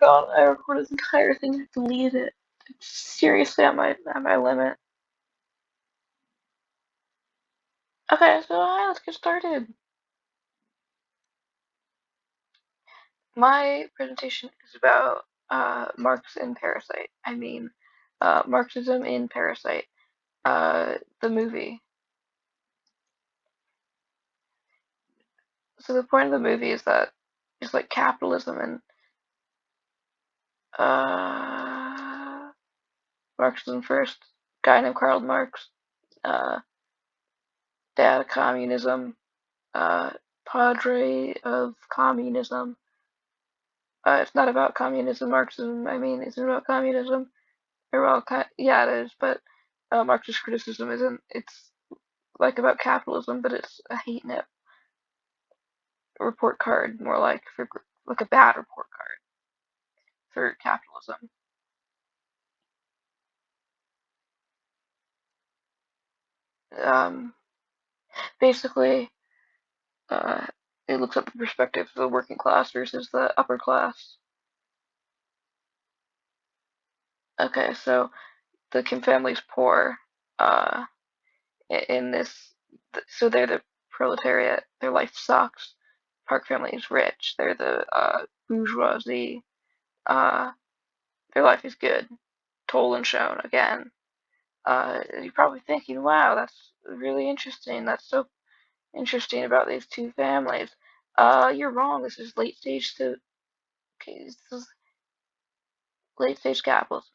god, I recorded this entire thing and deleted it. It's seriously at my limit. Okay, so hi, let's get started. My presentation is about Marxism in Parasite. Marxism in Parasite. The movie. So the point of the movie is that it's like capitalism and Marxism first. Guy named Karl Marx. Uh, Dad of communism. Padre of communism. It's not about communism, Marxism. Is it about communism? Or well, yeah, it is. But Marxist criticism isn't. It's like about capitalism, but it's a hate net report card, more like a bad report card for capitalism. Um, Basically, uh, it looks at the perspective of the working class versus the upper class. Okay, so the Kim family's poor. Uh, in this, so they're the proletariat. Their life sucks. Park family is rich. They're the bourgeoisie. Uh, their life is good. Told and shown again. You're probably thinking, wow, that's really interesting. That's so interesting about these two families. You're wrong. This is this is late stage capitalism.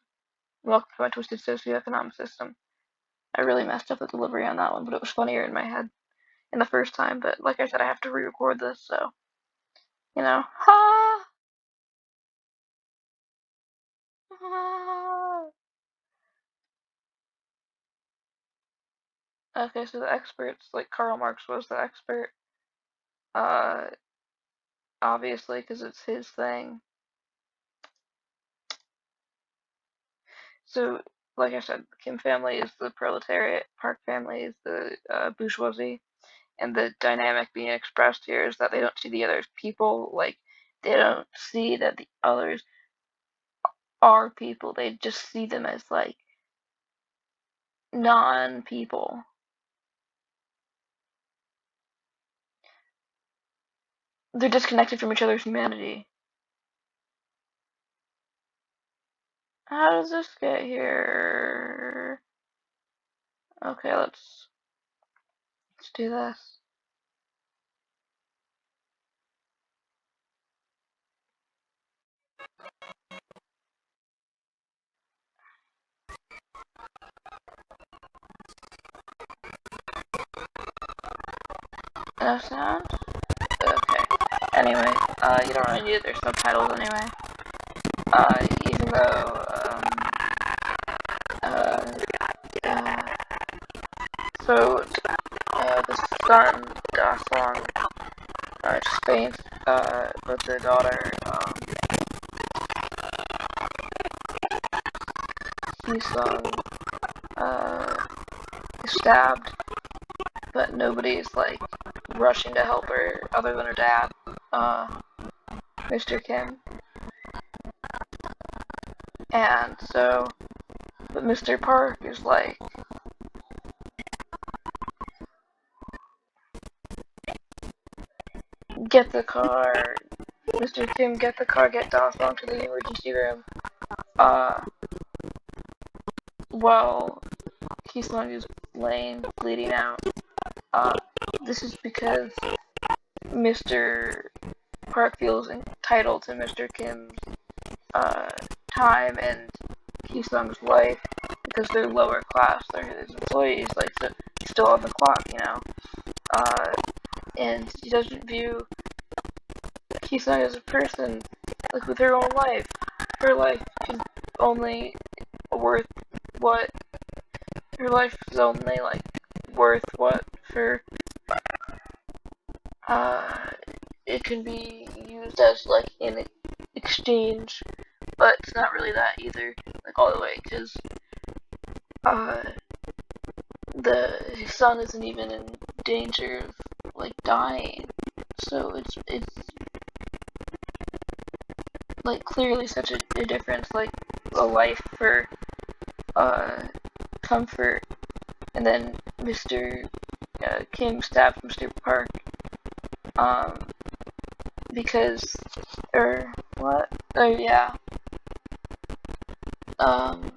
Welcome to my twisted socioeconomic system. I really messed up the delivery on that one, but it was funnier in my head in the first time. But like I said, I have to re-record this, so ha. Ha. Okay, so the experts, like Karl Marx was the expert, uh, obviously, because it's his thing. So, like I said, the Kim family is the proletariat, Park family is the bourgeoisie, and the dynamic being expressed here is that they don't see the others people, like, they don't see that the others are people, they just see them as, like, non-people. They're disconnected from each other's humanity. How does this get here? Okay, let's do this. No sound? Okay. Anyway, you don't really need it. There's subtitles anyway. Even though, uh, uh, so, the son, Dasong, Spain, but the daughter, Hisung, is stabbed, but nobody's, like, rushing to help her other than her dad, Mr. Kim. And so, but Mr. Park is like, get the car, Mr. Kim, get the car, get Dasong to the emergency room. While Kisung is laying, bleeding out. This is because Mr. Park feels entitled to Mr. Kim's time and Kisung's life because they're lower class, they're his employees, like, so he's still on the clock, and he doesn't view Kisung as a person, like, with her own life. Her life is only worth what, her life is only, like, worth what for, it can be used as, like, in exchange, but it's not really that either, like, all the way, because, his son isn't even in danger of, like, dying, so it's like clearly such a difference, like a life for uh comfort, and then Mr. Kim stabs Mr. Park um because or what? Oh yeah. Um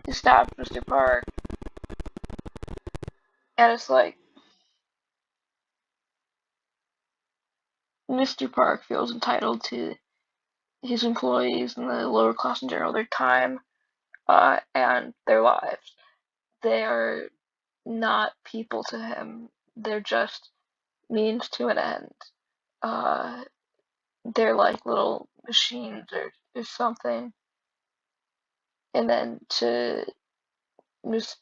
he stabs Mr. Park, and it's like Mr. Park feels entitled to his employees and the lower class in general their time and their lives. They are not people to him. They're just means to an end. Uh, they're like little machines or something. And then mis-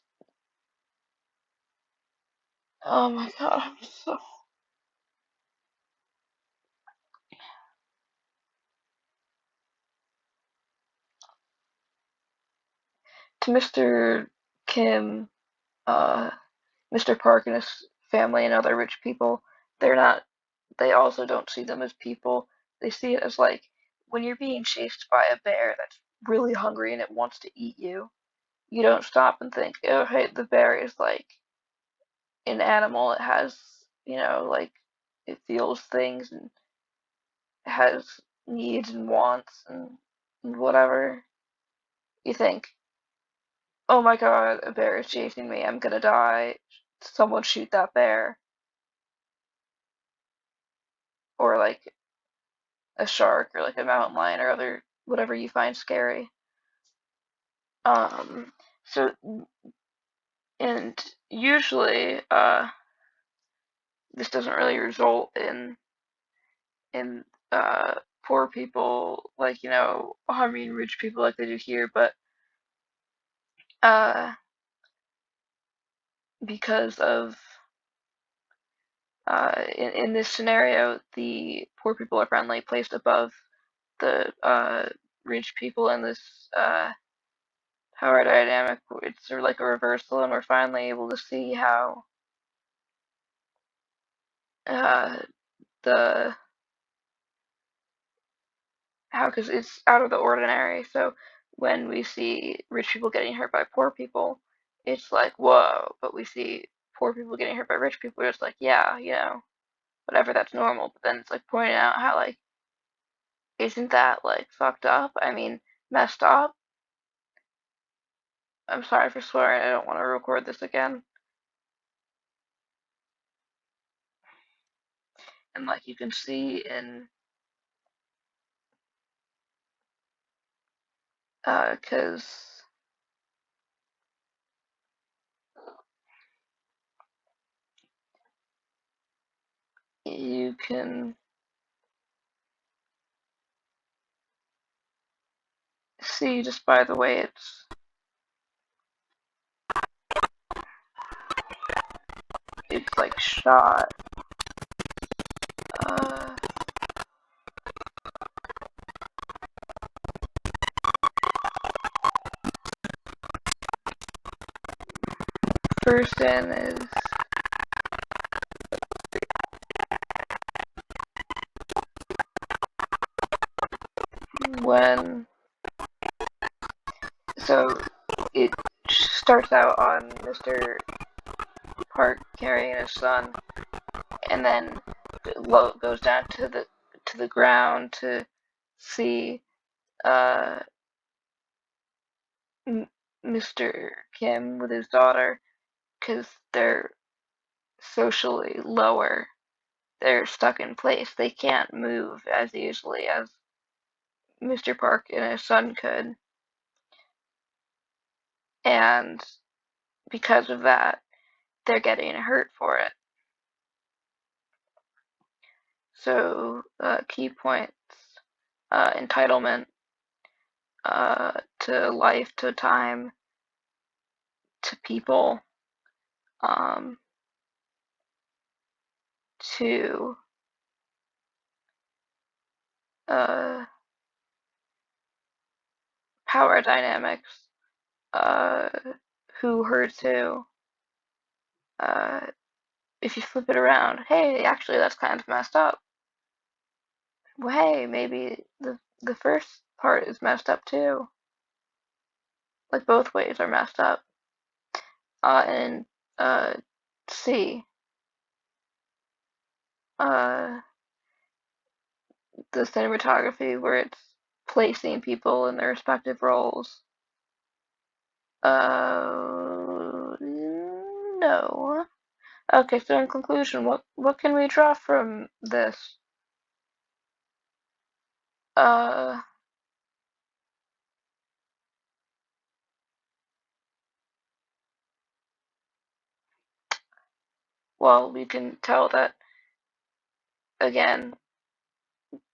oh my god, I'm so to Mr. Kim, uh, Mr. Park and his family and other rich people, they're not. They also don't see them as people. They see it as like when you're being chased by a bear that's really hungry and it wants to eat you. You don't stop and think, oh, hey, the bear is like an animal. It has, like it feels things and has needs and wants and whatever. You think, oh my god, a bear is chasing me. I'm gonna die. Someone shoot that bear. Or like a shark or like a mountain lion or other whatever you find scary. Um, so and usually this doesn't really result in poor people like harming rich people like they do here, but uh because of in this scenario the poor people are finally placed above the rich people in this power dynamic. It's sort of like a reversal, and we're finally able to see uh the how because it's out of the ordinary. So when we see rich people getting hurt by poor people, it's like whoa. But we see poor people getting hurt by rich people, it's like yeah, whatever, that's normal. But then it's like pointing out how like isn't that like fucked up? I mean, messed up. I'm sorry for swearing. I don't want to record this again. And like you can see in 'cause you can see just by the way it's like shot. Uh, First in is when so it starts out on Mr. Park carrying his son, and then goes down to the ground to see uh, Mr. Kim with his daughter because they're socially lower. They're stuck in place. They can't move as easily as Mr. Park and his son could, and because of that, they're getting hurt for it. So, key points: entitlement to life, to time, to people, um, to uh, power dynamics, uh, who hurts who, uh, if you flip it around, hey, actually that's kind of messed up. Well, hey, maybe the first part is messed up too. Like both ways are messed up. And C, uh, the cinematography where it's placing people in their respective roles. No. Okay, so in conclusion, what can we draw from this? Uh, well, we can tell that again,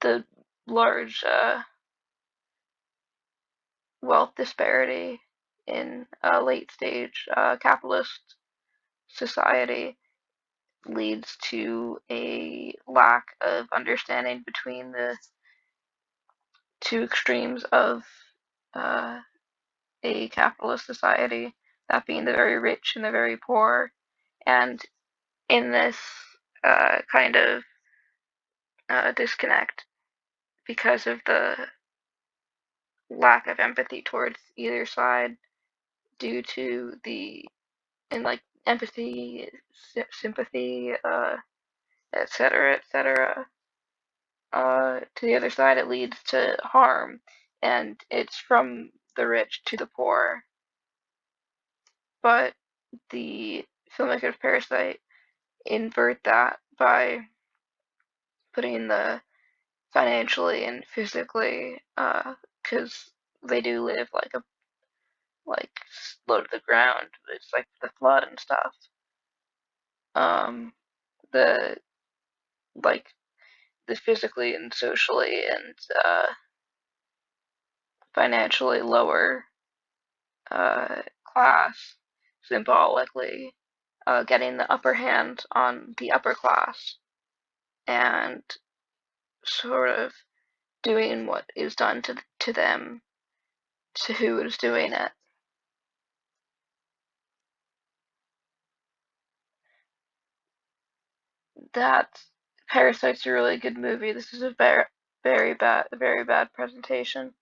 the large wealth disparity in late stage capitalist society leads to a lack of understanding between the two extremes of uh, a capitalist society, that being the very rich and the very poor. And in this kind of disconnect, because of the lack of empathy towards either side, due to the and like empathy, sympathy, etc., etc. To the other side, it leads to harm, and it's from the rich to the poor. But the filmmakers Parasite invert that by putting the financially and physically, because they do live like low to the ground. It's like the flood and stuff. Um, the like the physically and socially and financially lower class symbolically getting the upper hand on the upper class and sort of doing what is done to them to who is doing it. That Parasite's a really good movie. This is a very bad presentation.